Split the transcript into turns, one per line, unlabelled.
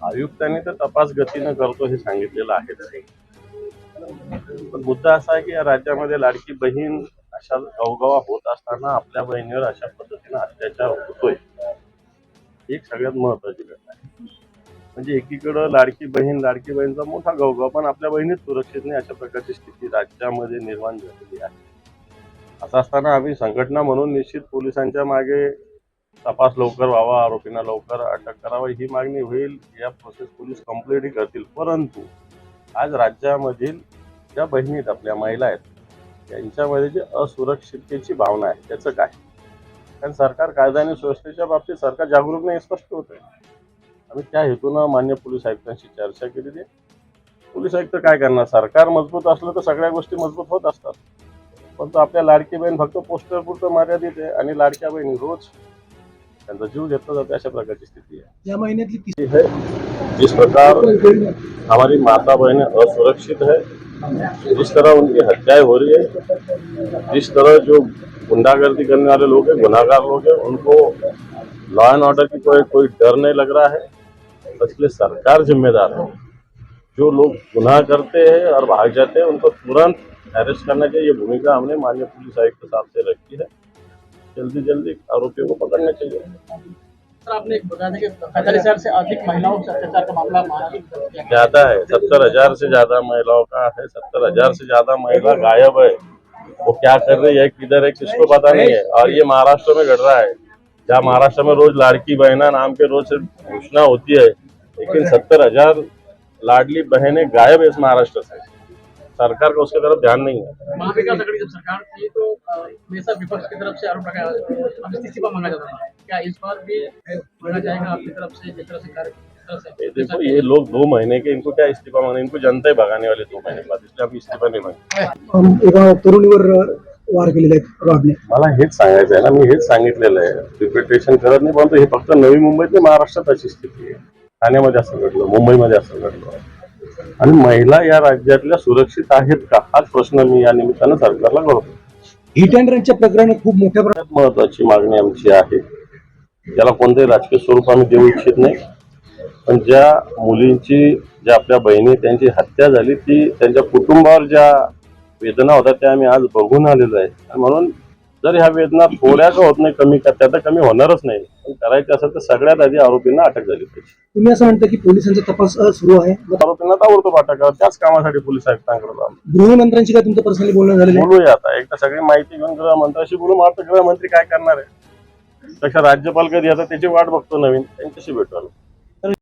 आयुक्तांनी तर तपास गतीनं करतो हे सांगितलेलं आहे. पण मुद्दा असा आहे की या राज्यामध्ये लाडकी बहीण अशा गवगवा होत असताना आपल्या बहिणीवर अशा पद्धतीने अत्याचार होतोय, एक सगळ्यात महत्वाची घटना आहे. म्हणजे एकीकडं लाडकी बहीणचा मोठा गवगवा, पण आपल्या बहिणीच सुरक्षित नाही अशा प्रकारची स्थिती राज्यामध्ये निर्माण झालेली आहे. असं असताना आम्ही संघटना म्हणून निश्चित पोलिसांच्या मागे तपास लवकर व्हावा, आरोपींना लवकर अटक करावी ही मागणी होईल. या प्रोसेस पोलीस कंप्लीटही करतील. परंतु आज राज्यामधील ज्या बहिणीत आपल्या महिला आहेत त्यांच्यामध्ये जी असुरक्षिततेची भावना आहे त्याचं काय? कारण सरकार कायदा आणि सुव्यवस्थेच्या बाबतीत सरकार जागरूक नाही, स्पष्ट होत आहे. आम्ही त्या हेतूनं मान्य पोलीस आयुक्तांशी चर्चा केलेली आहे. पोलीस आयुक्त काय करणार? सरकार मजबूत असलं तर सगळ्या गोष्टी मजबूत होत असतात. परंतु आपल्या लाडकी बहीण फक्त पोस्टर पुरतं मर्यादित आहे आणि लाडक्या बहिणी रोज त्यांचा जीव घेतला जातो, अशा प्रकारची स्थिती है।
या महीने
है जिस प्रकार हमारी माता बहनें असुरक्षित है, जिस तरह उनकी हत्याएं हो रही है, जिस तरह जो गुंडागर्दी करने वाले लोग हैं, गुनाहगार लोग हैं, उनको लॉ एंड ऑर्डर की कोई डर नहीं लग रहा है। इसलिए सरकार जिम्मेदार है। जो लोग गुनाह करते हैं और भाग जाते हैं उनको तुरंत अरेस्ट करना चाहिए। ये भूमिका हमने माननीय पुलिस आयुक्त साहब से रखी है। जल्दी आरोपियों को पकड़ना चाहिए।
सर, आपने बता दें कि 45,000 से अधिक महिलाओं से अत्याचार का मामला महाराष्ट्र
ज्यादा है, 70,000 से ज्यादा महिलाओं का है। 70,000 से ज्यादा महिला गायब है। वो क्या कर रही है, किधर है, किसको पता नहीं है। और ये महाराष्ट्र में घट रहा है, जहाँ महाराष्ट्र में रोज लाड़की बहना नाम के रोज घोषणा होती है, लेकिन 70,000 लाडली बहनें गायब है इस महाराष्ट्र से। सरकार का उसकी तरफ ध्यान नहीं है।
महाविकास आघाड़ी जब सरकार थी तो हमेशा विपक्ष की तरफ से आरोप लगाया इस्तीफा मांगा जाता था। क्या इस बार भी मांगा जाएगा आपकी तरफ से, जिस तरह से कार्य?
देखो ये लोग 2 महीने के, इनको क्या इस्तीफा मांगना, इनको जनता ही भगाने वाले 2 महीने बाद, इसलिए आम्ही इस्तीफा नाही मागत।
एका तरुणीवर वार केलेला आहे रॉडने।
मला हेच सांगायचं आहे ना, मी हेच सांगितलेलं आहे, रिपिटेशन करत नाही, परंतु हे फक्त नवी मुंबईत नाही, महाराष्ट्रात अशी स्थिती आहे। ठाण्यामध्ये असं घडलं, मुंबईमध्ये असं घडलं, आणि महिला या राज्यातल्या सुरक्षित आहेत का हाच प्रश्न मी या निमित्तानं सरकारला करतो।
हिट अँड रनच्या प्रकरणात खूप मोठ्या प्रमाणात
महत्वाची मागणी आमची आहे, त्याला कोणतेही राजकीय स्वरूप आम्ही देऊ इच्छित नाही, पण ज्या मुलींची, ज्या आपल्या बहिणी त्यांची हत्या झाली, ती त्यांच्या कुटुंबावर ज्या वेदना होत्या त्या आम्ही आज बघून आलेलो आहे। म्हणून जर ह्या वेदना थोड्या का होत नाही कमी, त्या तर कमी होणारच नाही, पण करायचं असेल तर सगळ्यात आधी आरोपींना अटक झाली पाहिजे।
तुम्ही असं म्हणता की पोलिसांचा तपास सुरू आहे,
आरोपींना ताबडतोब अटक करा, त्याच कामासाठी पोलीस आयुक्तांकडे
गृहमंत्र्यांशी काय तुमचं पर्सनली बोलणं झालेलं आहे?
बोलूया आता, एकदा सगळी माहिती घेऊन गृहमंत्र्यांशी बोलू। मात्र गृहमंत्री काय करणार आहे, तशा राज्यपाल कधी येतात त्याची वाट बघतो, नवीन त्यांच्याशी भेटू।